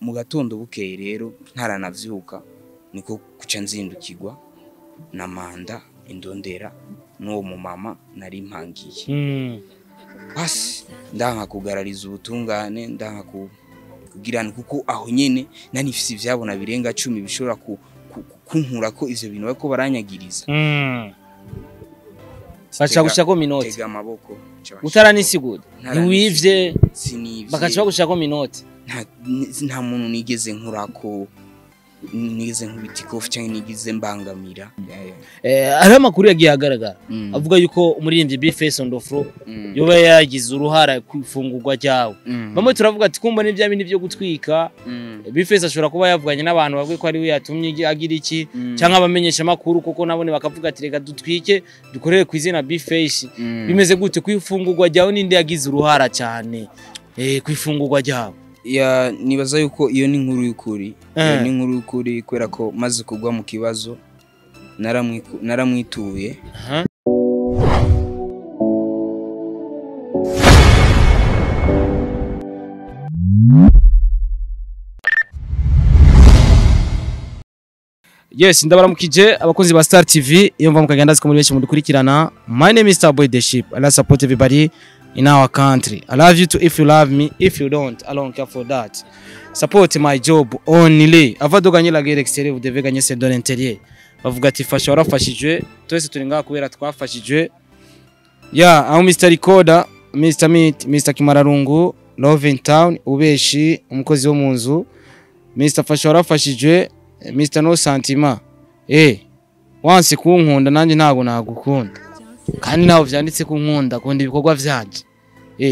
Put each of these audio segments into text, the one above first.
mu gatondo bukeye rero ntaranavyuka niko kuca nzindukirwa na manda indondera n'uwo mu mama nari mpangiye basi ndanka kugarariza ubutungane ndanka kugirana kuko aho nyene nanifise ivyabona birenga 10 bishobora kunkura ko ivyo bintu bako baranyagiriza bacha gushako minoti tega amaboko utaranisigura ntiwivye bakaca bagushako minoti nta muntu nigeze nkurako nigeze nkubitikofu cyangwa nigeze mbangamira ari amakuru yagiye agaragara avuga yuko umuririmbyi Bface on the floor yoba yagize uruhara kwifungurwa ryawe bamwe turavuga ati kumba n'ibya bindi byo gutwika Bface ashobora kuba yavuganye n'abantu bagwe ko ari we yatumye agira iki cyangwa abamenyesha makuru kuko nabone bakavuga ati rega dutwike dukorere ku izina Bface bimeze gute kwifungurwa ryawe ninde yagize uruhara cyane kwifungurwa ryawe ya nibaza yuko iyo ni inkuru y'ukuri iyo ni inkuru y'ukuri kwera ko maze kugwa mu kibazo naramwituye Yes, ndabaramukije abakozi ba Star TV iyo mva mukagenda ziko muri benshi mudukurikirana. My name is Starboy the Ship. I support everybody in our country. I love you too if you love me. If you don't, I don't care for that. Support my job only. Avado gagner la guerre extérieure, vous devez gagner celle de l'intérieur. Bavuga ati fasha warafashijwe, twese turi ngaha kubera twafashijwe. Yeah, aho Mr. Recorder, Mr. Meat, Mr. Kimararungu, Love in Town, ubeshi umukozi wo munzu. Mr. fasha warafashijwe, Mr. No Sentiment. Wanse kunkunda nanje ntago nagukunda. Kandi naho vyanditse kunkunda kundi ibikorwa vyanje.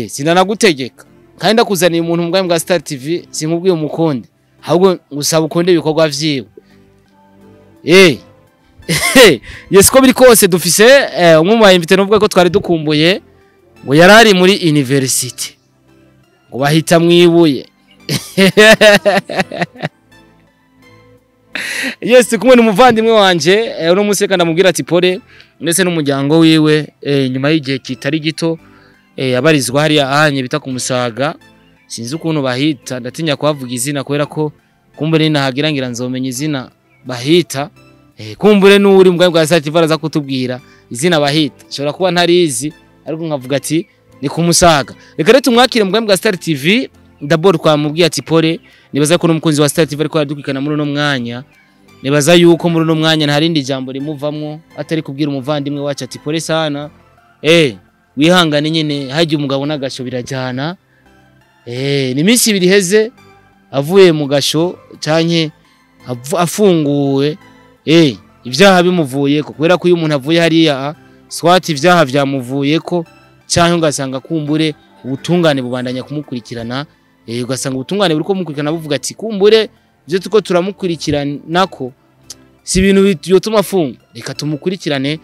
Sindanagutegeka. Kandi ndakuzaniye umuntu mu bwa Star TV sinkubwiye umukonde. Ahubwo ngusaba ukonde ibikorwa vyiwe. Yes ko biri kose dufise umwe mu invite novuga ko twari dukumbuye ngo yarari muri university. Ngo bahita mwibuye. Yes kumwe n'umuvandimwe wanje uno museka ndamubwira ati pole ndetse n'umuryango wiwe nyuma y'igihe kitari gito abarizwa hari ahanye bita ku Musaga sinzi ukuntu bahita ndatinya kuhavuga izina kubera ko kumbure nahagira ngira nzomenya izina bahita kumbure n'uri mbwa bwa Star TV araza kutubwira izina bahita shobora kuba ntarizi ariko nkavuga ati ni ku Musaga reka rero tumwakire mbwa bwa Star TV d'abord kwamubwiye ati pole nibaza ko n'umukunzi wa Star TV ariko yadukikana muri no mwanya nibaza yuko muri no mwanya ntarindi jambo rimuvamwo atari kubwira umuvandimwe wacu ati pole sana wihangane nyine haje umugabo n'agasho birajyana ni minsi ibiri heze avuye mu gasho canke afunguwe ibyaha bimuvuye ko kubera ko uyu muntu avuye hariya swati ibyaha byamuvuye ko canke ugasanga kumbure ubutungane bubandanya kumukurikirana ugasanga ubutungane buriko kumukurikirana buvuga ati kumbure byo tuko turamukurikirana si ibintu bituma afunga reka tumukurikirane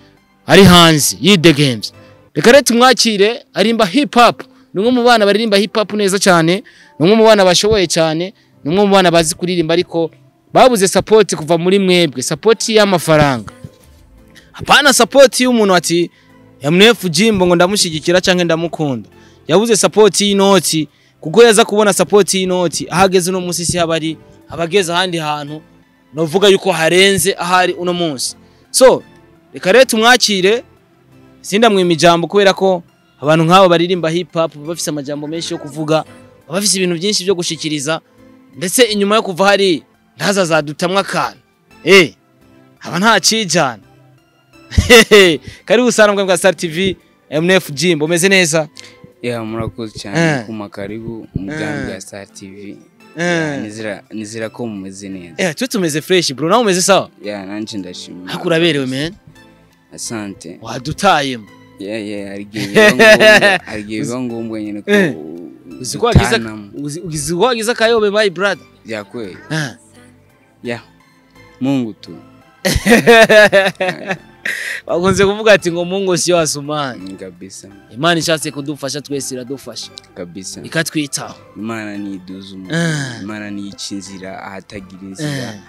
ari hanze yide games reka rero tumwakire arimba hip hop numwe mu bana baririmba hip hop neza cyane numwe mu bana bashoboye cyane numwe mu bana bazi kuririmba ariko babuze support kuva muri mwebwe support y'amafaranga hapana support y'umuntu ati MNF JIMBO ngo ndamushigikira canke ndamukunda yabuze support y'inoti kuko yaza kubona support y'inoti ahageze no munsi si habari abageze ahandi hantu novuga yuko harenze ahari uno munsi so reka rero tumwakire sindamwima ijambo kubera ko abantu nk'abo baririmba hip hop bafise amajambo menshi yo kuvuga bafise ibintu byinshi byo gushikiriza ndetse inyuma yo kuva hari ndaza zadutamwa akana aba nta cijana kari usana bwa Star TV MNF JIMBO umeze neza murakoze cyane kuma karibu umugambi wa Star TV nizira ko mumeze neza twe tumeze fresh bro nawe umeze sawa nanje ndashimira hakuraberewe man asante wadutayemo arigiye ngombwa nyine ko uzikwagiza kayobe my brother yakwe Mungu tu bakunze kuvuga ati ngo Mungu siyo asumani kabisa Imana ishatse kudufasha twese iradufasha kabisa ikatwitaho Imana ni duzumu Imana ni icinzira ahatagira inzira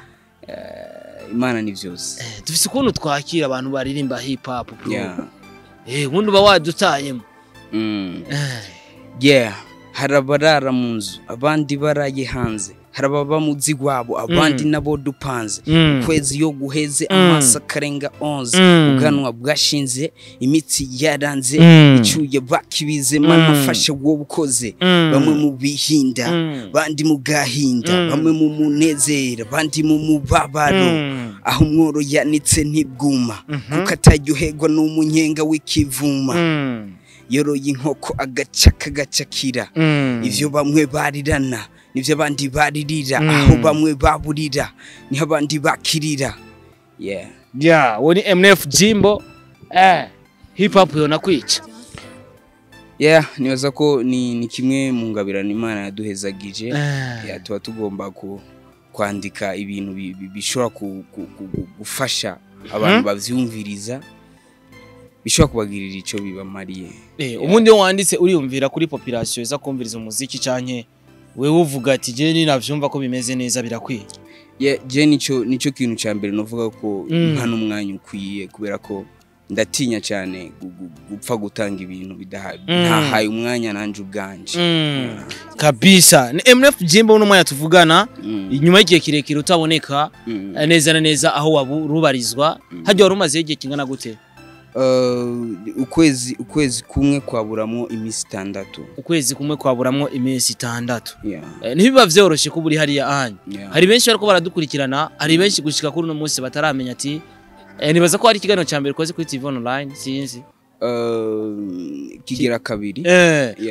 Imana ni vyose dufise ukuntu twakira abantu baririmba hip hop ubundi uba wadutayemo harabarara mu nzu abandi baraye hanze harababa muzi gwabo abandi nabo dupanze ukwezi yo guheze amasa karenga 11 uganwa bwashinze imitsi yaranze icuye bakibize manafashe wo bukoze bamwe mu bihinda bandi mu gahinda bamwe mu munezero bandi mu mubabaro aho mworo yanitse ntibwuma kuko atajyoherwa n'umunyenga w'ikivuma yoroye inkoko agacakira ivyo bamwe barirana nivyo abandi baririra aho bamwe baburira niho abandi bakirira woni MNF JIMBO hip hop yo nakwica nibaza ko ni kimwe mu ngabirano Imana yaduhezagije tuba tugomba kwandika ibintu bishobora gufasha abantu bavyumviriza bishobora kubagirira ico bibamariye umundi wanditse uriyumvira kuri population iza kumviriza umuziki canke wewe uvuga ati je ni navyumva ko bimeze neza birakwiye je nico kintu ca mbere novuga ko nta numwanya ukwiye kubera ko ndatinya cyane gupfa gutanga ibintu ntahaye umwanya nanje ubwanje kabisa ni MNF JIMBO no mwanya tuvugana inyuma y'igihe kirekire utaboneka neza na neza aho warubarizwa hajya warumaze igihe kingana gute ukwezi kumwe kwaburamwo iminsi 6 ukwezi kumwe kwaburamwo iminsi 6 ntibiba vyoroshe ko buri hariya ahanye hari benshi bariko baradukurikirana hari benshi gushika kuri no munsi bataramenya ati nibaza ko hari ikiganiro cya mbere kwaze kuri TV online sinzi kigira kabiri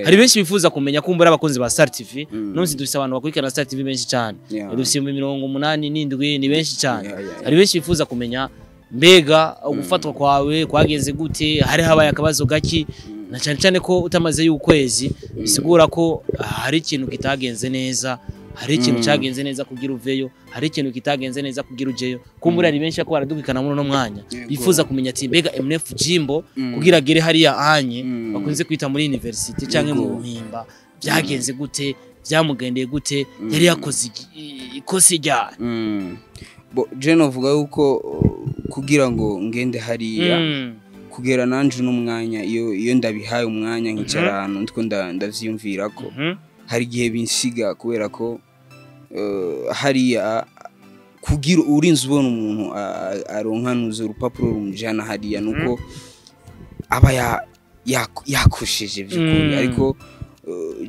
hari benshi bifuza kumenya kumbura abakunzi ba Star TV nonse dufise abantu bakurikirana Star TV benshi cyane dufise 87 ni benshi cyane hari benshi bifuza kumenya mbega ugufatwa kwawe kwageze gute hari habaye akabazo gaki na cyane ko utamaze y'ukwezi bisigura ko hari ikintu kitagenze neza hari ikintu cyagenze neza kugira uveyo hari ikintu kitagenze neza kugira ujeyo kumbura ari benshi ko baradukikana muri no mwanya bifuza kumenya ati mbega MNF JIMBO kugira gere hariya anye bakunze kwita muri university canke mu mpimba byagenze gute byamugendeye gute yari yakoze ikosi rya je novuga yuko kugira ngo ngende hariya kugera nanje n'umwanya iyo ndabihaye umwanya nk'icarano ndiko ndavyumvira ko hari gihe binsiga kubera ko hariya kugira urinze ubona umuntu aronkanuze urupapuro rumujana hariya nuko aba yakosheje by'ukuri ariko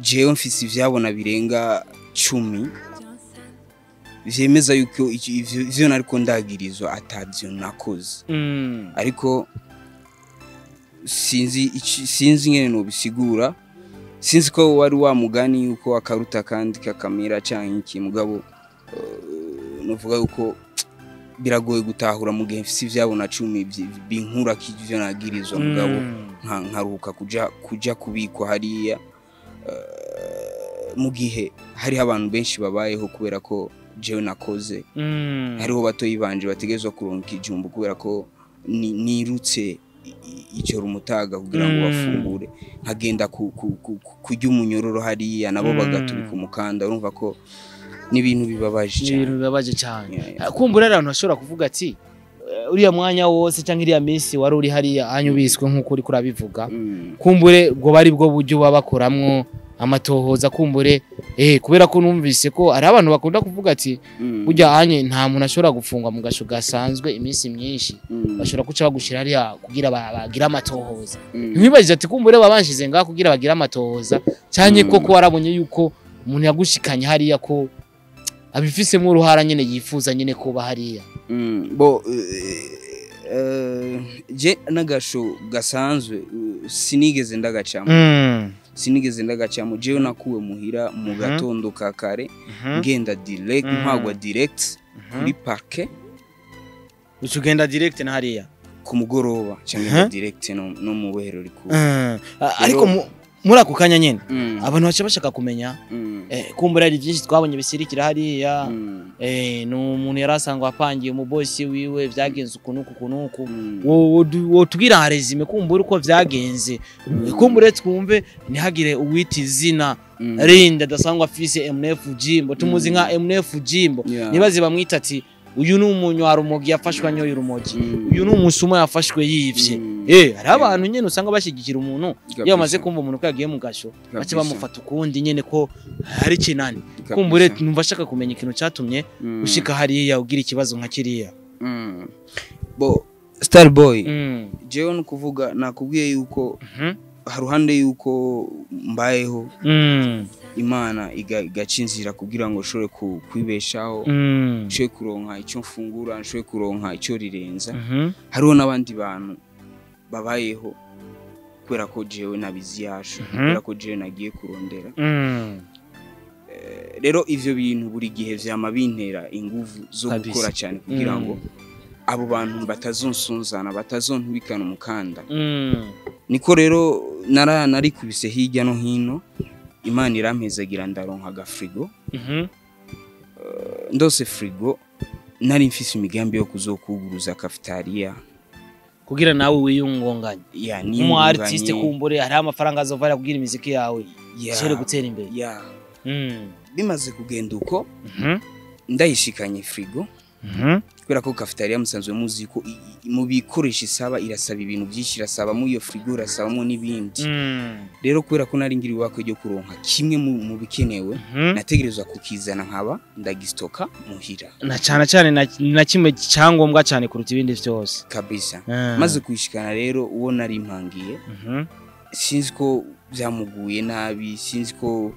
jewe mfise ivyabona birenga 10 vyemeza yuko ivyo nariko ndagirizwa atavyo nakoze ariko sinzi ngene no bisigura sinzi ko wari wa mugani yuko akaruta kandi kakamera canke iki mugabo novuga yuko biragoye gutahura mu gihe mfise ivyabona 10 binkura kivyo nagirizwa mugabo nkaruka kuja kubikwa hariya mu gihe hari abantu benshi babayeho kubera ko jewe nakoze hariho batoyi banje bategezwa kuronka ijumbo kubera ko nirutse icyo umutaga kugira ngo bafungure nkagenda kujya umunyororo hariya nabo bagatubika umukanda urumva ko n'ibintu bibabaje cyane kumbura abantu bashobora kuvuga ati uriya mwanya wose cyangwa iriya minsi wari uri hariya anyubiswe nk'uko uri kurabivuga kumbure ubwo bari bwo buryo babakoramwo amatohoza kumbure kubera ko numvise ko ari abantu bakunda kuvuga ati burya anye nta muntu ashobora gufungwa mu gasho gasanzwe iminsi myinshi bashobora kuca bagushira hariya kugira bagira amatohoza ntibibaje ati kumbure babanshize ngaho kugira bagira amatohoza cyane koko warabonye yuko umuntu yagushikanye hariya ko abifisemo uruhara nyene yifuza nyene kuba hariya je nagasho gasanzwe sinigeze ndagacamo jewe nakuwe muhira mu gatondo ka kare ngenda direct mpagwa direct kuri parquet ucugenda direct na hariya ku mugoroba cyangwa direct no mu wehero rikuru ariko muri ako kanya nyene abantu bace bashaka kumenya kumbura ari byinshi twabonye bisirikira hariya no umuntu yarasangwa apangiye mu bosi wiwe vyagenze ukunuku wo tugira harezime kumbura uko vyagenze kumbure twumve ntihagire uwita izina rinda dasangwa afise MNF JIMBO tumuzi nka MNF JIMBO nibaze bamwita ati uyu ni umunyu wa rumogi yafashwe anyoye urumogi uyu ni umusuma yafashwe yivye hari abantu nyene usanga bashigikira umuntu iyo amaze kumva umuntu ko yagiye mu gasho bace bamufata ukundi nyene ko hari kinani kumbure numva ashaka kumenya ikintu cyatumye ushika hariya ugira ikibazo nka kiriya bo Starboy jewe no kuvuga nakubwiye yuko haruhande yuko mbayeho Imana igacinzira kugira ngo shore kwibeshaho shore kuronka icyo mfungura shore kuronka icyo rirenza hariho nabandi bantu babayeho kwera ko jewe nabizi yasho kwera ko jewe nagiye kurondera rero ivyo bintu buri gihe vyama bintera inguvu zo gukora cyane kugira ngo abo bantu batazonsunzana batazontwikana umukanda niko rero nari kubise hirya no hino Imana irampezagira ndaronka agafrigo ndose frigo nari mfise imigambi yo kuzokuguruza cafeteria kugira nawe wiyungonganye ya ni mu artiste kumbure hari amafaranga azovara kugira imiziki yawe shore gutera imbere bimaze kugenda uko ndayishikanye frigo kubera ko cafeteria musanzwe muziko mu bikoresha isaba irasaba ibintu byinshi irasaba mu iyo frigo irasabamo n'ibindi rero kubera ko nari ngiri wako ryo kuronka kimwe mu bikenewe nategerezwa kukizana nkaba ndagistoka muhira na cyane na kimwe cyangombwa cyane kuruta ibindi byose kabisa maze kwishikana rero uwo nari impangiye sinzi ko byamuguye nabi sinzi ko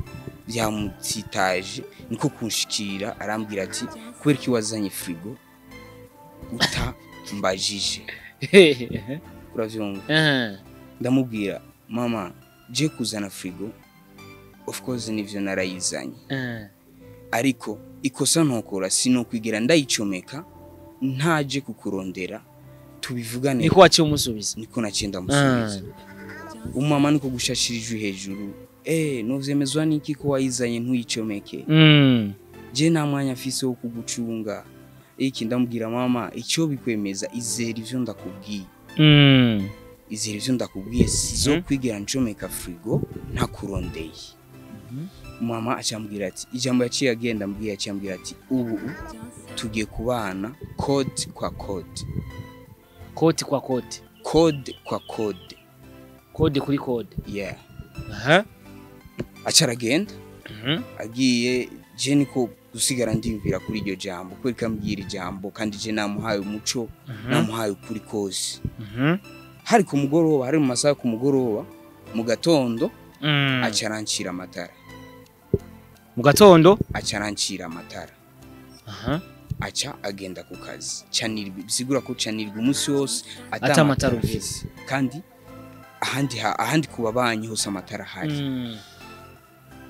byamutsitaje niko kunshikira arambwira ati kubera ki wazanye frigo mbajije uravyumva ndamubwira mama je kuzana frigo of course nivyo narayizanye ariko ikosa ntokora sinokwigera ndayicomeka ntaje kukurondera tubivugane niko waciye umusubiza niko nacenda musubiza umama niko gushashirije hejuru novyemezwa niki ko wayizanye ntuyicomeke je nta mwanya afise wo kugucunga iki ndamubwira mama icyo bikwemeza izera ivyo ndakubwiye izera ivyo ndakubwiye sizo kwigira ncomeka frigo ntakurondeye mama acambwira ati ijambo yaciye agenda mbwiye acambwira ati ubu tugiye kubana code kwa code kwa code kwa code kuri code acaragenda agiye je niko gusigara ndimvira kuri iryo jambo kwe kambwira ijambo kandi je namuhaye umuco namuhaye kuri kose hari ku mugoroba hari mu masaha ku mugoroba mu gatondo acarancira amatara mu gatondo acarancira amatara aca agenda ku kazi canirwa bisigura ko canirwa umunsi wose atamatara ufise kandi ahandi kubabanyi hose amatara hari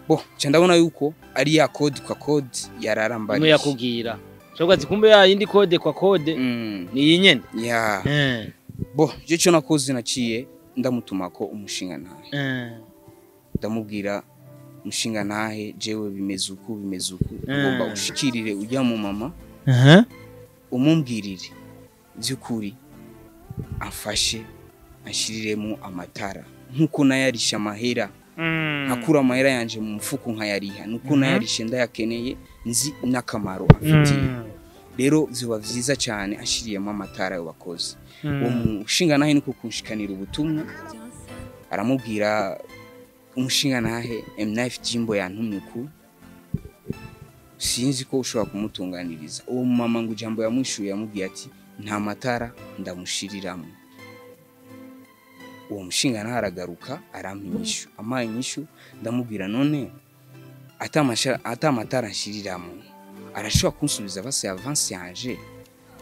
bo ndabona yuko ari ya code kwa code yararambari mwe yakubwira cyo ati kumbe ya yindi code kwa code ni yinyene bo je cyo nakoze naciye ndamutuma ko umushinga ntahe ndamubwira umushinga ntahe jewe bimeze uku ngomba ushikirire ujya mu mama umumbwirire byukuri afashe ashiriremo amatara nkuko nayarisha amahera nakura amahera yanje mu mfuko nkayariha nuko nayarishe ndayakeneye nzi nakamaro afitiye rero ziba vyiza cyane ashiriyemo amatara y'abakozi umushinga nahe niko kunshikanira ubutumwa aramubwira umushinga nahe MNF JIMBO yantumye ku sinzi ko ushobora kumutunganiriza uwo mama ngo jambo yamwishuye yamubwiye ati nta matara ndamushiriramo uwo mushinga naharagaruka arampimisha amaye nyishu ndamubwira none atamatara nshyiriramo arashobora kunsubiza base avance yanje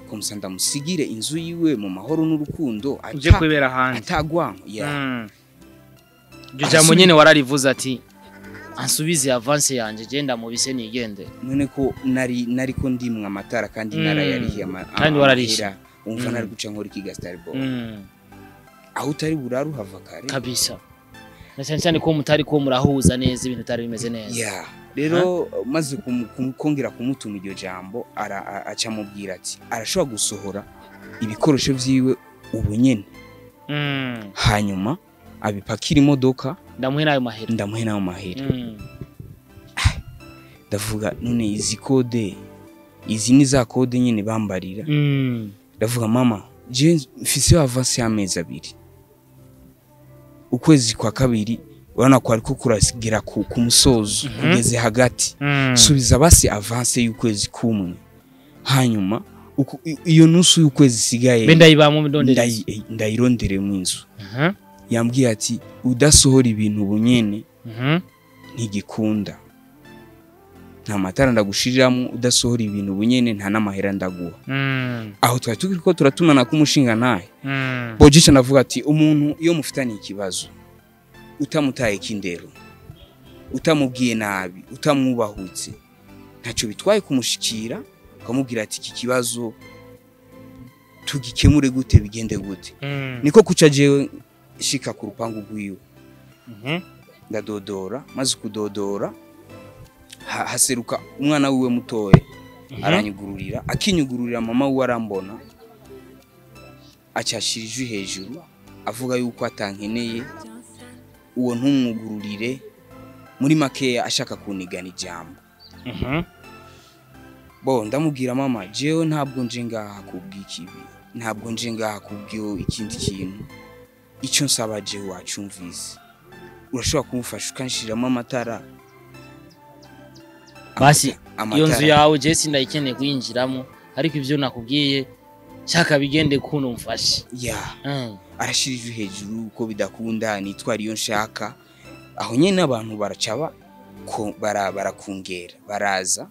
komsa ndamusigire inzu yiwe mu mahoro n'urukundo uje kwibera hanze atagwa Iryo jambo nyene wararivuze ati ansubize avance yanje genda mu bise nigende none ko nari ko ndimwe amatara kandi narayarihiye kandi wararisha umva nari guca nkora iki Starboy aho utari buraruhava kare kabisa na cyane ko mutari ko murahuza neza ibintu tari bimeze neza rero maze kongera kumutuma iryo jambo aca mubwira ati arashobora gusohora ibikoresho vyiwe ubunyene hanyuma abipakira imodoka ndamuhe nayo mahera ndavuga none izi code izi ni za code nyine bambarira ndavuga mama je mfise avance y'amezi 2 ukwezi kwa kabiri urana ko ariko kurasigira ku musozo ugeze hagati subiza basi avance y'ukwezi kumwe hanyuma iyo nusu y'ukwezi sigaye benda ibamo ndondera ndayirondere mu inzu yambwiye ati udasohora ibintu bunyene ntigikunda nta matara ndagushiriramo udasohora ibintu bunyene nta namahera ndaguha aho twari tukiko turatumana ku mushinga nahe bogisha navuga ati umuntu iyo mufitanye ikibazo utamutaye kindero utamubwiye nabi utamwubahutse ntacyo bitwaye kumushikira ukamubwira ati iki kibazo tugikemure gute bigende gute niko kuca jewe shika ku rupangu rwiwe ndadodora maze kudodora haseruka umwana wiwe mutoye aranyugururira akinyugururira mama we arambona acyashirije hejuru avuga yuko atankeneye uwo ntumwugururire muri makeya ashaka kunigana ijambo bo ndamubwira mama jewe ntabwo nje ngaha kubwikibi ntabwo nje ngaha kubwiyo ikindi kintu icyo nsaba jewe wacumvise urashobora kumufasha ukanshiramo amatara basi iyo nzu yawe je sindayikeneye kuyinjiramo ariko ivyo nakubwiye shaka bigende kuno mfashe arashirije hejuru ko bidakunda nitwara iyo nshaka aho nyene abantu baracaba ko barakungera baraza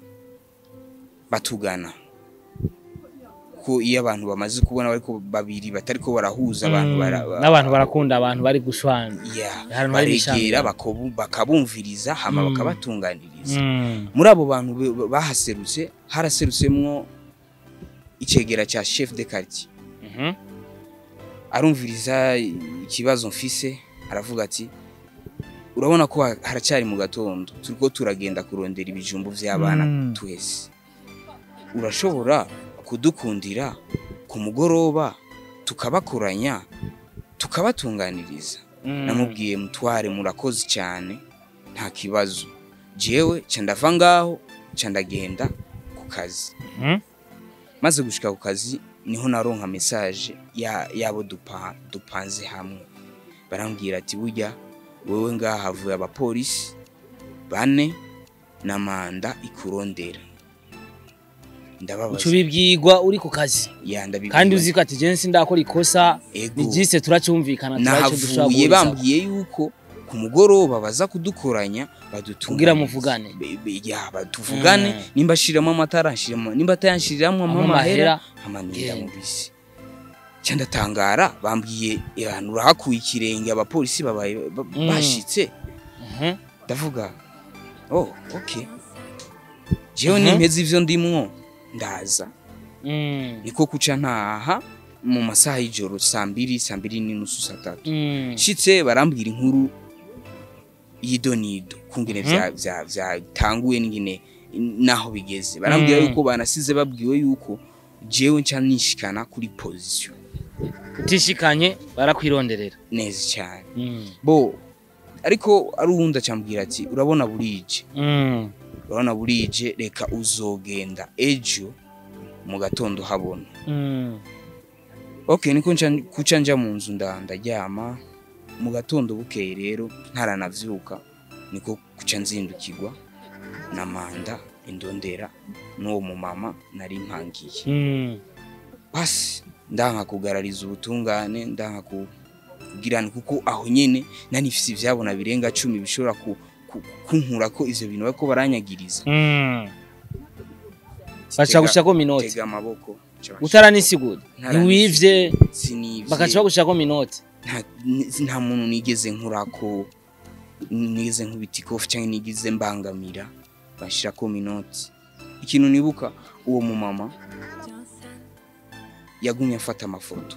batugana ko iyo abantu bamaze kubona bariko babiri batariko barahuza abantu n'abantu barakunda abantu bari gushwana baregera bakabumviriza hama bakabatunganiriza muri abo bantu bahaserutse haraserutsemwo icegera cha chef de quartier arumviriza ikibazo mfise aravuga ati urabona ko haracyari mu gatondo turiko turagenda kurondera ibijumbu vy'abana twese urashobora kudukundira ku mugoroba tukabakoranya tukabatunganiriza namubwiye mutware murakoze cyane nta kibazo jewe cyandava ngaho cyandagenda ku kazi maze gushika ku kazi niho naronka message yabo dupanze hamwe barambwira ati burya wewe ngaha havuye abapolisi 4 na manda ikurondera ndababaza uco bibwirwa uri ku kazi kandi uziko ati je ndakora ikosa bijise turacumvikana turacho dushaka bambwiye yuko ku mugoroba baza kudukoranya badutungira muvugane batuvugane nimba shiramo amatara nshiramo nimba tayanshiriramwe amahera amaninda mu bisi cyanda tangara bambwiye ahantu urahakuye ikirenge abapolisi babaye bashitse ndavuga okay jewe nimpeze ivyo ndimwo ndaza niko kuca ntaha mu masaha y'ijoro 2:00 n'inusu 3 shitse barambwira inkuru yidonido kungene vyatanguye n'ingene naho bigeze barambwira yuko banasize babwiwe yuko jewe nca nishikana kuri position utishikanye barakwironderera neza cyane bo ariko aruhunda cyambwira ati urabona burije reka uzogenda ejo mu gatondo habona okay niko kuca nja mu nzu ndaryama mu gatondo bukeye rero ntaranavyuka niko kuca nzindukirwa na manda indondera n'uwo mu mama nari mpangiye basi ndanka kugarariza ubutungane ndanka kugirana kuko aho nyene nanifise ivyabona birenga 10 bishobora kunkura ko ivyo bintu bako baranyagiriza bacha gushako minoti tega amaboko utaranisigura niwivye bakacha gushako minoti nta muntu nigeze nkurako nigeze nkubitikofu cyangwa nigize mbangamira bashirako minoti ikintu nibuka uwo mu mama yagumye afata amafoto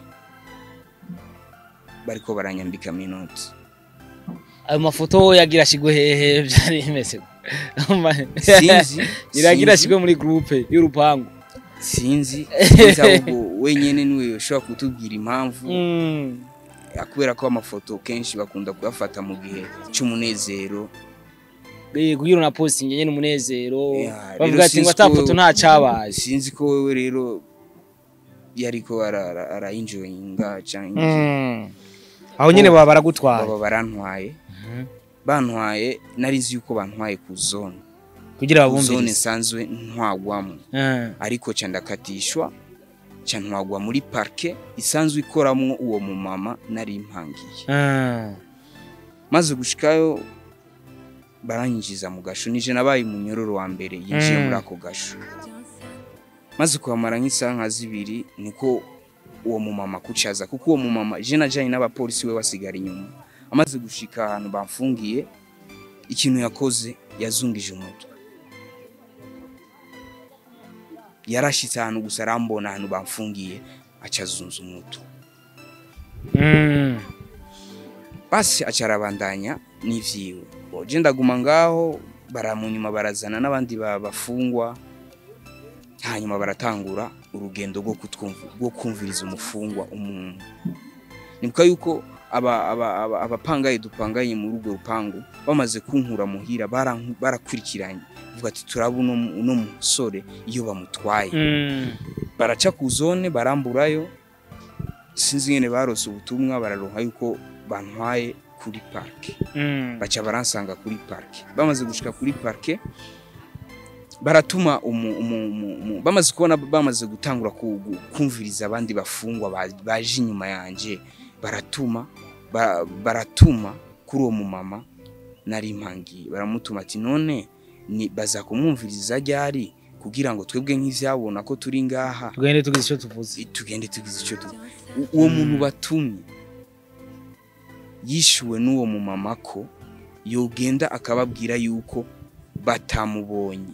bariko baranyambika minoti ayo mafoto yagira shigwe hehe byari bimeze sinzi iragira shigwe muri groupe y'urupangu sinzi ahubwo wenyene niwe ushobora kutubwira impamvu akubera ko amafoto kenshi bakunda kuyafata mu gihe cy'umunezero kugira una posting nyene umunezero Yeah, bavuga rero ati ngo sinzi atafoto ko- nta cabaye sinzi ko wewe rero yariko ara enjoyinga canke aho nyene baba baragutwara baba barantwaye bantwaye narizi yuko bantwaye ku zone kugira zone babumvirize nsanzwe ntwagwamo ariko ca ndakatishwa ca ntwagwa muri parke isanzwe ikoramwo uwo mumama nari mpangiye maze gushikayo baranyinjiza mu gasho nije nabaye umunyororo wa mbere yinjiye muri ako gasho maze kuhamara nk'isaha nka zibiri niko uwo mumama kucaza kuko uwo mumama je najanye n'abapolisi we wasigara inyuma amaze gushika ahantu bamfungiye ikintu yakoze yazungije umutwe yarashitse ahantu gusa arambona ahantu bamfungiye acazunza umutwe basi acarabandanya n'ivyiwe je ndaguma ngaho baramunyuma barazana n'abandi bafungwa hanyuma baratangura urugendo rwo kumviriza umufungwa umuntu nibuka yuko abapangaye dupanganye muri urwo rupangu bamaze kunkura muhira barakurikiranye vuga ati turabona uno musore iyo bamutwaye baraca ku zone baramburayo sinzi ngene barose ubutumwa bararonka yuko bantwaye kuri parke baca baransanga kuri parke bamaze gushika kuri parke baratuma bamaze kubona bamaze gutangura kumviriza abandi bafungwa baje inyuma yanje baratuma kuri uwo mumama nari mpangiye baramutuma ati none ni baza kumwumviriza ryari kugira ngo twebwe nk'ivyabona ko turi ngaha tugende tugize ico tuvuze uwo muntu batumye yishuwe n'uwo mumama ko yogenda akababwira yuko batamubonye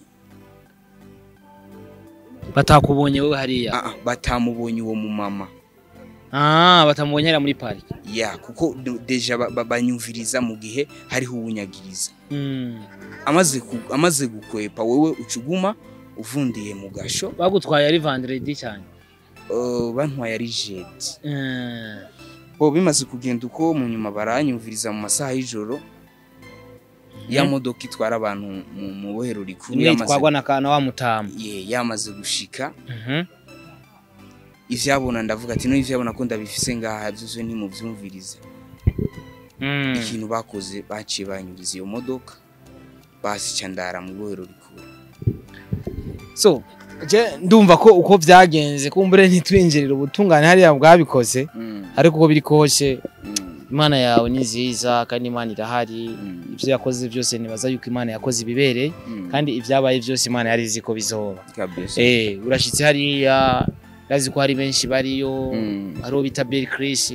batakubonye wewe hariya batamubonye uwo mumama batamubonye hariya muri parike kuko deja banyumviriza mu gihe hariho ubunyagiriza amaze gukwepa wewe ucuguma uvundiye mu gasho bagutwaye ari vendredi cyane bantwaye ari jeudi bimaze kugenda uko mu nyuma baranyumviriza mu masaha y'ijoro ya modoka itwara abantu mu bohero rikuru yitwagwa na kana wa mutama yamaze gushika ivyabona ndavuga ati no ivyabona ko ndabifise ngaha byuzuye ni mu vyumviriza ikintu bakoze baciye banyuriza iyo modoka basica ndara mu bohero rikuru so je ndumva ko uko vyagenze kumbure ntitwinjirira ubutungane hariya bwabikoze ariko uko biri kose Imana yawe ni nziza kandi Imana irahari ivyo yakoze byose nibaza yuko Imana yakoze ibibere kandi ivyabaye byose Imana yari izi ko bizoba urashitse hariya razi ko hari benshi bariyo hariho bita Berry Chris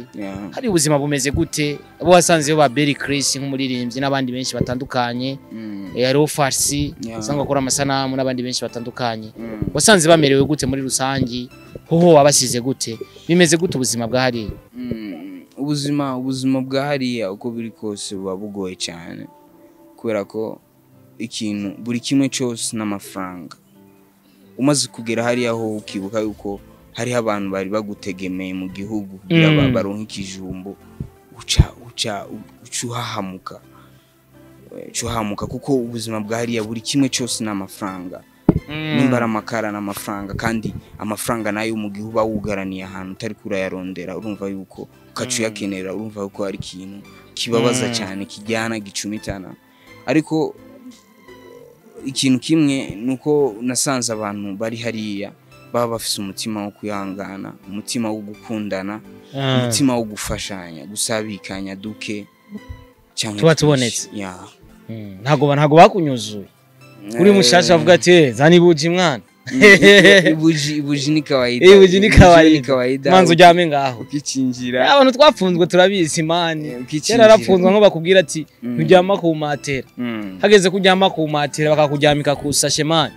hari ubuzima bumeze gute abo wasanzeyo ba Berry Chris nk'umuririmbyi n'abandi benshi batandukanye hariho Farsi usanga akora amasanamu n'abandi benshi batandukanye wasanze bamerewe gute muri rusangi hoho wabasize gute bimeze gute ubuzima bwa hariya ubuzima bwa hariya uko biri kose buba bugoye cyane kubera ko ikintu buri kimwe cyose n'amafaranga umaze kugera hariya ho ukibuka yuko hariho abantu bari bagutegemeye mu gihugu kugira baronke ikijumbo uhahamuka kuko ubuzima bwa hariya buri kimwe cyose n'amafaranga nimbara amakara n'amafaranga kandi amafaranga nayo mu gihugu bawugaraniye ahantu utari kurayarondera urumva yuko ukacu yakenera urumva yuko ari ikintu kibabaza cyane kijyana gicumitana ariko ikintu kimwe nuko nasanze abantu bari hariya baba bafise umutima wo kuyangana umutima wo gukundana umutima wo gufashanya gusabikanya duke cyangwa tuba tubonetse ntago bakunyuzuye uri mushasha avuga ati zani buji mwana ibuji ni kawaida manzo ujyame ngaho ukicinjira abantu twafunzwe turabizi mani kera arafunzwe ngo bakubwira ati ntujyama ku matera hageze kujyama ku matera bakakuryamika ku sashe mani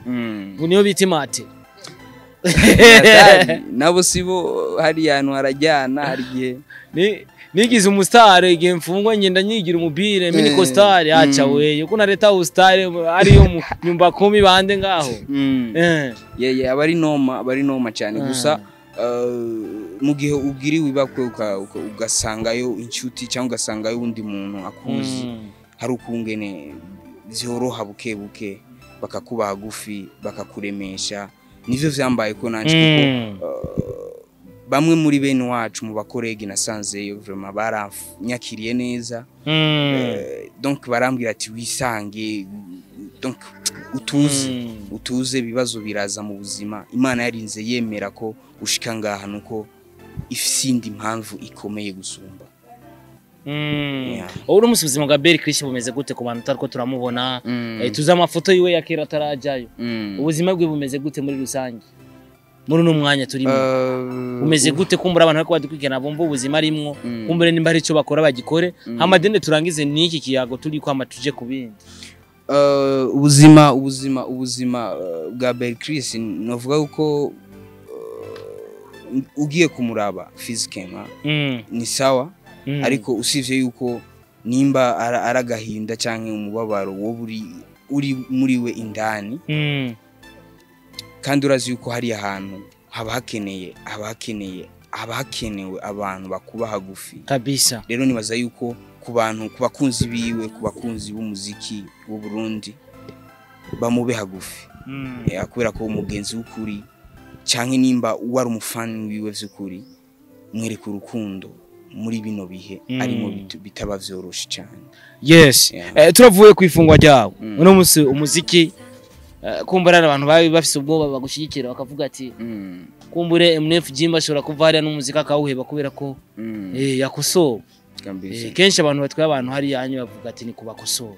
ngo niyo bita matera nabo sibo hari yantu harajyana hari gihe nigize umustar igihe mfungwa ngenda nyigira umubire mini costar acha weyo kuna leta ustar ari yo nyumba 10 bande ngaho abari noma cyane gusa mu gihe ubwiriwe bakwe ugasangayo inshuti cyangwa ugasangayo undi muntu akuzi hari ukungene vyoroha buke buke bakakuba hagufi bakakuremesha nivyo vyambaye ko nanje kuko bamwe muri bene wacu mu bakorege nasanzeyo vraiment baranyakiriye neza donc barambwira ati wisange donc utuze bibazo biraza mu buzima Imana yarinze yemera ko ushika ngaha nuko ifisindi impamvu ikomeye gusumba uri umusubizima bwa Beri Chris bumeze gute ku bantu tariko turamubona tuza amafoto yiwe ya kera tarajyayo ubuzima bwe bumeze gute muri rusange muri no mwanya turimo umeze gute kumbura abantu ariko badukwikana bomba ubuzima arimwo kumbure nimba ari cyo bakora bagikore hamadende turangize niki kiyago turi kwa matuje kubindi ubuzima bwa Beri Chris novuga uko ugiye kumuraba physically ni sawa ariko usivye yuko nimba aragahinda canke umubabaro wo uri muri we indani kandi urazi yuko hari ahantu habakenewe abantu bakuba hagufi kabisa rero nibaza yuko ku bantu ku bakunzi biwe ku bakunzi b'umuziki w'u Burundi bamube hagufi kubera ko umugenzi w'ukuri canke nimba wari umufani wiwe vy'ukuri mwereka urukundo muri bino bihe arimo bitaba vyoroshe cyane yes turavuye ku ifungwa ryawo uno musi umuziki kumbura abantu babi bafise ubwoba bagushigikira bakavuga ati kumbure MNF JIMBO ashobora kuva hariya n'umuziki akawuheba kubera ko yakosowe kenshi abantu batwaye abantu hari yanyu bavuga ati ni kubakosora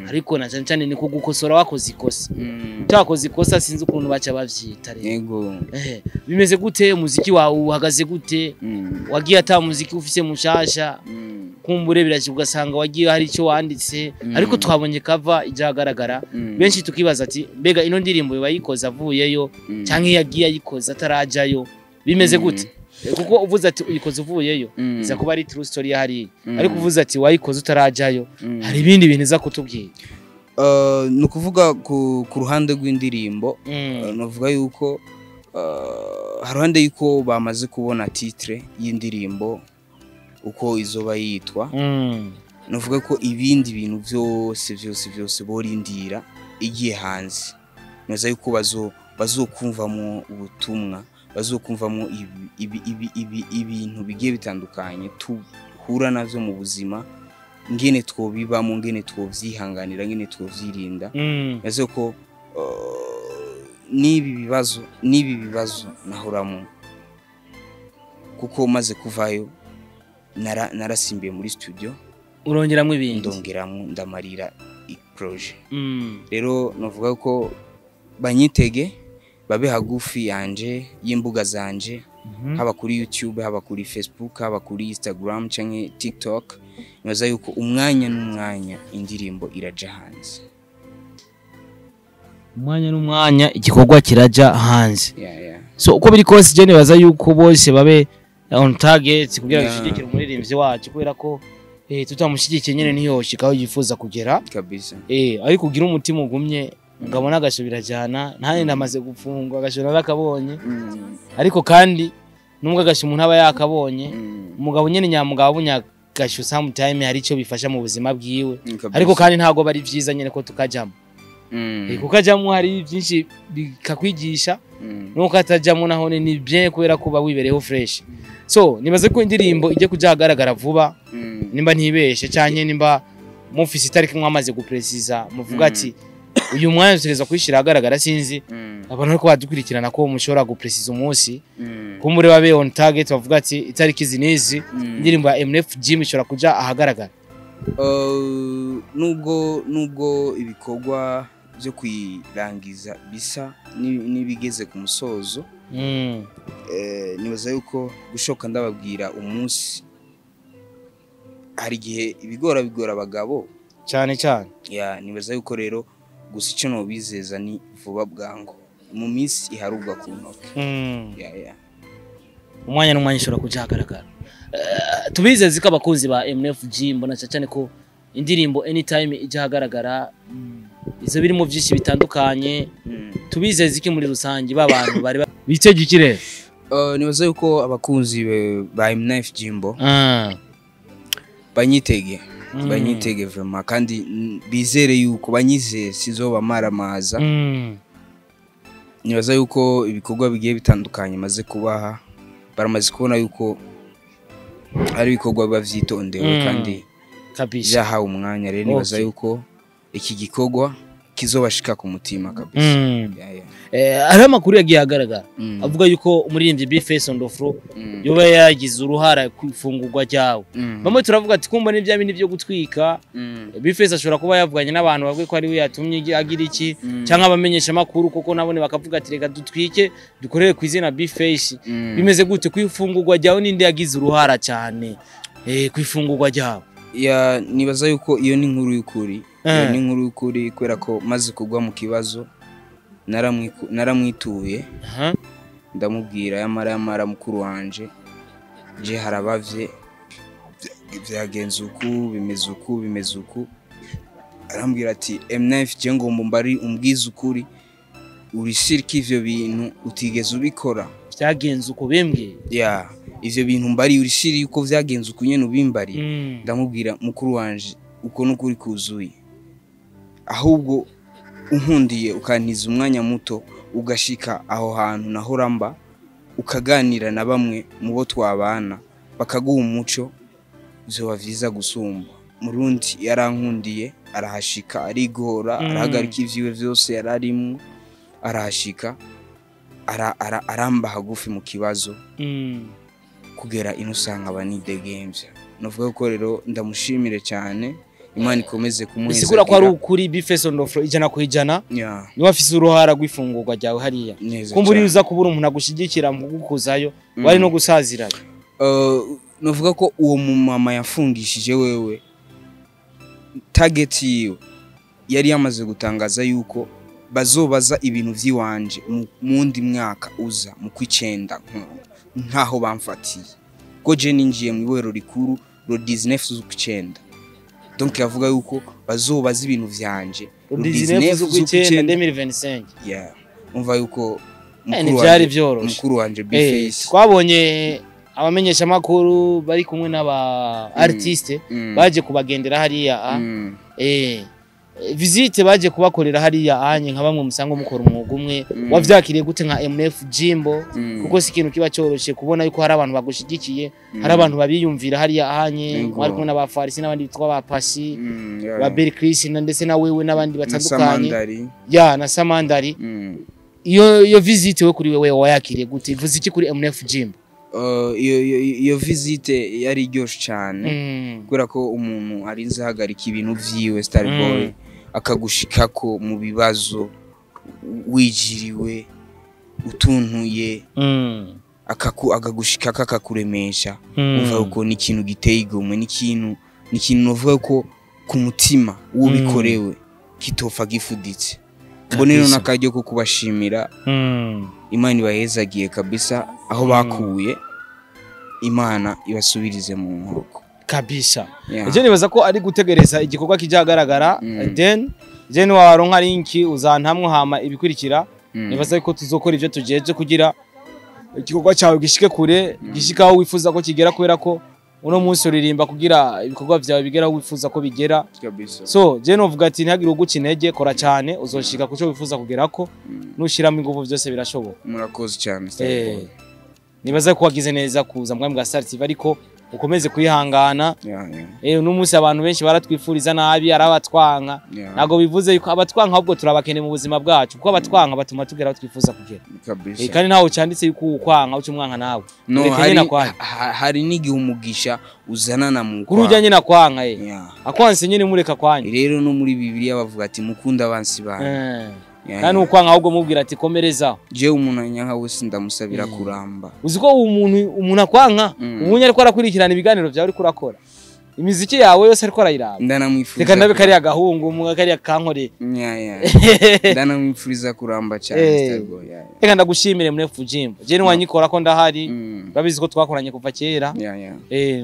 ariko na cyane ni kugukosora wakoze ikosa cyakoze ikosa sinzi ukuntu baca bavyita rero yego bimeze gute umuziki wawe uhagaze gute wagiye ata muziki ufise mushasha kumbure biraje ugasanga wagiye hari icyo wanditse ariko twabonye kava ijagaragara benshi tukibaza ati mbega ino ndirimbo bayikoze avuyeyo cyangwa yagiye ayikoze atarajayo bimeze gute kuko uvuze ati uyikoze uvuyeyo iza kuba ari true story hari ariko uvuze ati wayikoze utarajayo hari ibindi bintu za kutubwira no kuvuga ku ruhande rw'indirimbo novuga yuko haruhande yuko bamaze kubona titre y'indirimbo uko izoba yitwa novuga ko ibindi bintu byose borindira igiye hanze neza yuko bazokumvamo ubutumwa bazokumvamo ibintu bigiye bitandukanye tuhura navyo mu buzima ngene twobibamo ngene twovyihanganira ngene twovyirinda neza ko nibi bibazo nahoramo kuko maze kuvayo narasimbiye muri studio urongeramo ibindi ndongeramo ndamarira project rero novuga ko banyitege babe hagufi yanje y'imbuga zanje haba kuri YouTube haba kuri Facebook haba kuri Instagram canke TikTok nibaza yuko umwanya n'umwanya indirimbo iraja hanze umwanya n'umwanya igikorwa kiraja hanze yeah. So uko biri kose je nibaza yuko bose babe on target kugira gishigikira umuririmbyi wacu kubera ko tutamushigikiye nyene niyoshikaho yifuza kugera kabisa ariko kugira umutima ugumye ngabona agashobira jana ntane namaze gufungwa agashobora nakabonye ariko kandi nubwo agasho umuntu aba yakabonye umugabo nyene nyamugabo bunyagasho sometime hari ico bifasha mu buzima bwiwe ariko kandi ntago bari vyiza nyene ko tukajamo kukajamo hari byinshi bikakwigisha nuko atajamo naho ni bien kubera kuba wibereho fresh so nibaze ko indirimbo ije kuja hagaragara vuba nimba ntibeshe cyane nimba mufisi itariki mwamaze gupreciza muvuga ati uyu mwanya utereza kwishira hagaragara sinzi abantu ariko badukurikirana ko mushobora gupreciza umunsi kumure babe on target bavuga ati itariki zinizi indirimbo ya MNF JIMBO ishobora kuja ahagaragara nubwo ibikorwa byo kwirangiza bisa nibigeze ku musozo nibaza yuko gushoka ndababwira umunsi hari gihe bigora abagabo cyane nibaza yuko rero gusa icyo no bizeza ni vuba bwango mu minsi iharugwa ku ntoke umwanya n'umwanya ishobora kuja hagaragara tubizeze ko abakunzi ba MNF JIMBO na cyane ko indirimbo anytime ija hagaragara izo birimo byinshi bitandukanye tubizeze iki muri rusangi babantu bari biteje ikirere nibaza yuko abakunzi ba MNF JIMBO banyitege banyitege vraiment kandi bizere yuko banyizeye sizobamaramaza. Nibaza yuko ibikorwa bigiye bitandukanye maze kubaha baramaze kubona yuko ari ibikorwa biba vyitondewe kandi kabisa yahawe umwanya. Rero nibaza yuko iki gikorwa kizobashika ku mutima kabisa. Ari amakuru yagiye agaragara avuga yuko umuririmbyi Bface on the floor yoba yagize uruhara kwifungurwa ryawe. Bamwe turavuga ati kumba ni bya bindi byo gutwika Bface ashobora kuba yavuganye n'abantu bagwe ko ari we yatumye agira iki cyangwa abamenyesha makuru koko nabone bakavuga ati reka dutwike dukorere ku izina Bface. Bimeze gute kwifungurwa ryawe ninde yagize uruhara cyane kwifungurwa ryawe? Ya nibaza yuko iyo ni inkuru y'ukuri. Iyo ni inkuru y'ukuri kwera ko maze kugwa mu kibazo naramwituye ndamubwira yamara mukuru wanje je harabavye byagenze uku bimeze uku arambwira ati MNF je ngomba mbari umbwiza ukuri urishirika ivyo bintu utigeze ubikora byagenze uko bembwe ya ivyo bintu mbari urishiri uko vyagenze uko nyene ubimbari. Ndamubwira mukuru wanje uko nukuri kuzuye ahubwo unkundiye ukantiza umwanya muto ugashika aho hantu naho ramba ukaganira na bamwe mu bo twabana bakaguha umuco byo bavyiza gusumba. Murundi yarankundiye arahashika arigora arahagarika ivyiwe vyose yararimo arahashika aramba hagufi mu kibazo kugera inusanga abanidegemvya. Novuga ko rero ndamushimire cyane Imana ikomeze kumuheza. Isigura ko ari ukuri Bface on the floor ijana ku ijana ni wafise uruhara gwifungurwa ryawe hariya. Kumburi uza kubura umuntu agushigikira mu gukuzayo wari no gusazirana. Novuga ko uwo mumama yafungishije wewe target yiwe yari yamaze gutangaza yuko bazobaza ibintu vyiwanje mundi mwaka uza mu kwicenda nkaho bamfatiye ko je ninjiye mu iwero rikuru ro 19 z'ukwicenda. Donc yavuga yuko bazobaza ibintu vyanje ro 19 z'ukwicenda 2025. Yeah, umva yuko mukuru wanje Bface twabonye abamenyesha makuru bari kumwe n'aba artiste baje kubagendera hariya visite baje kubakorera hariya anye nka bamwe musango mukora umwuga umwe wavyakiriye gute nka MNF JIMBO kuko si ikintu kiba cyoroshe kubona yuko hari abantu bagushigikiye hari abantu babiyumvira hariya anye mwari kumwe n'abafarisi n'abandi bitwa bapasi ba Berry Chris ndetse na wewe n'abandi batandukanye na Samandari. Iyo visite we kuri wewe wayakiriye gute ivuze iki kuri MNF JIMBO? Iyo visite yari iryoshe cyane kubera ko umuntu arinze hagarika ibintu vyiwe Starboy akagushikako mu bibazo wijiriwe utuntuye akagushikaka akakuremesha uvuga ko ni ikintu giteye igomwe ni ikintu novuga ko ku mutima w'ubikorewe kitofa gifuditse. Mbonero nakajyo ko kubashimira Imana ibahezagiye kabisa aho bakuye Imana ibasubirize mu nkoko kabisa. Je nibaza ko ari gutegereza igikorwa kijagaragara then waronka linki uzantamwe hama ibikurikira. Nibaza ko tuzokora ivyo tujeje kugira igikorwa cyawe gishike kure gishikaho wifuza ko kigera kubera ko uno munsi uririmba kugira ibikorwa byawe bigera wifuza ko bigera kabisa. So je novuga ati ntihagire uguca intege kora cyane uzoshika kuco wifuza kugerako nushiramo ingufu byose birashoboka. Murakoze cyane nibaza ko wagize neza kuza mwami bwa Star TV ariko ukomeze kuyihangana. Uno munsi abantu benshi baratwifuriza nabi arabatwanka nago bivuze yuko abatwanka ahubwo turabakene mu buzima bwacu kuko abatwanka batuma tugera twifuza kugera kabisa. Kandi naho cyanditse yuko ukwanka ucu mwanka nawe hari n'igihe umugisha uzanana mu kuri ujyanye na kwanka akwanse nyine mureka kwanye. Rero no muri Bibiliya bavuga ati mukunda abansi bana kandi ukwanka ahubwo mubwira ati komereza. Je umuntu anyanka wese ndamusabira kuramba. Uziko umuntu akwanka ubunye ariko arakurikirana ibiganiro byawe uri kurakora imiziki yawe yose ariko arayiraba ndanamwifuza reka ndabe kari agahungu mu kari akankore ndanamwifuriza kuramba cyane Starboy. Reka ndagushimire MNF JIMBO je niwanyikora ko ndahari babizi ko twakoranye kuva kera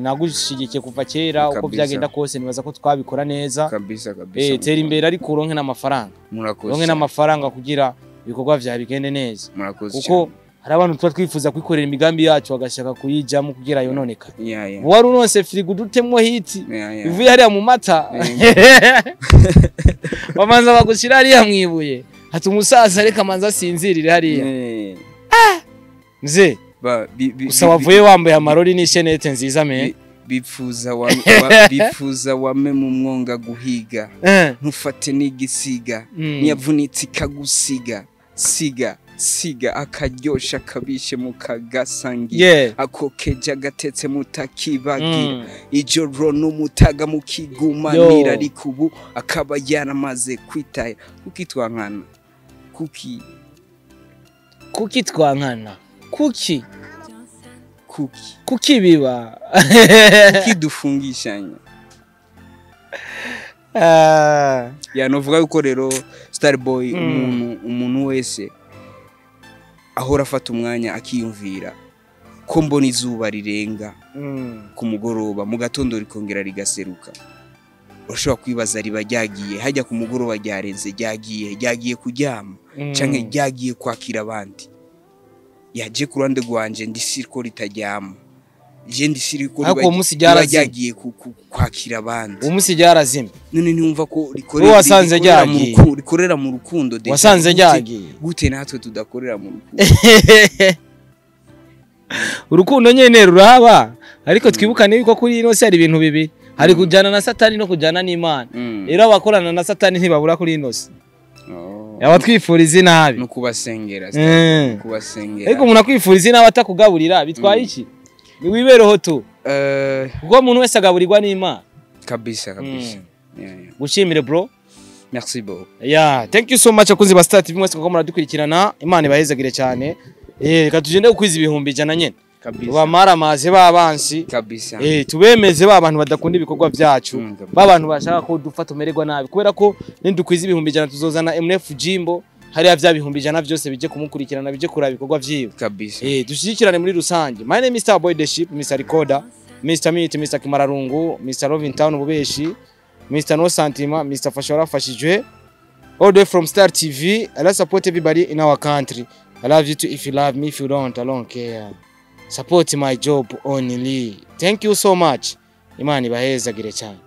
nagushigikiye kuva kera uko byagenda kose nibaza ko twabikora neza kabisa. Tera imbere ariko uronke n'amafaranga murakoze uronke n'amafaranga kugira ibikorwa byawe bigende neza kuko hari abantu tuba twifuza kwikorera imigambi yacu bagashaka kuyijamo kugira yononeka yeah. wari unonse frigo dutemwo hiti Yeah. ivuye hariya mu mata bamanza bagushira hariya mwibuye hati umusaza reka manza sinzirire hariya mze gusa wavuye wambaye amarori n'ishenete nziza me bifuza wame mu mwonga guhiga ntufate n'igisiga niyavunitse ikagusiga siga akaryosha kabishe mu kagasangi akokeja gatetse mutakibagira ijoro n'umutaga mukigumanira ariko ubu akaba yaramaze kwitaya kukitwankana kuki biba kidufungishanya novuga yuko rero Starboy umuntu wese ahora afata umwanya akiyumvira ko mbona izuba rirenga ku mugoroba mu gatondo rikongera rigaseruka ushobora kwibaza riba ryagiye hajya ku mugoroba ryarenze ryagiye kuryama canke ryagiye kwakira abandi yaje ku ruhande rwanje ndisiriko ritaryama je ndisiriko ryagiye kwakira abandi umunsi ryarazimye none ntumva ko rikorera mu rukundo wasanze ryagiye gute natwe tudakorera mu rukundo urukundo nyene ruraba ariko twibukane yuko kuri ino se hari ibintu bibiri hari kujana na satani no kujana n'Imana rero abakorana na satani ntibabura kuri ino se abatwifuriza inabi no kubasengera ariko umuntu akwifuriza inabi atakugaburira bitwaye iki ni wibereho tu kuko umuntu wese agaburirwa n'Imana kabisa gushimire bro merci beaucoup thank you so much akunzi ba Star TV mwese ko muradukurikirana Imana ibahezagire cyane reka tugende ukwiza ibihumbi 100 nyene bamara maze babansi kabisa tubemeze babantu badakunda ibikorwa byacu babantu bashaka ko dufata umererwa nabi kubera ko nindukwiza ibihumbi 100 tuzozana MNF JIMBO hariya bya bihumbi 100 byose bije kumukurikirana bije kuraba ibikorwa vyiwe kabisa dushikirane muri rusange. My name is Mr. Boy the Ship, Mr. Recorder, Mr. Meet, Mr. Kimararungu, Mr. Loving Town Bubeshi, Mr. No Santima, Mr. Fashora Fashijwe, all the way from Star TV. I love support everybody in our country. I love you too if you love me. If you don't, I don't care. Support my job only. Thank you so much. Imana ibahezagire cyane.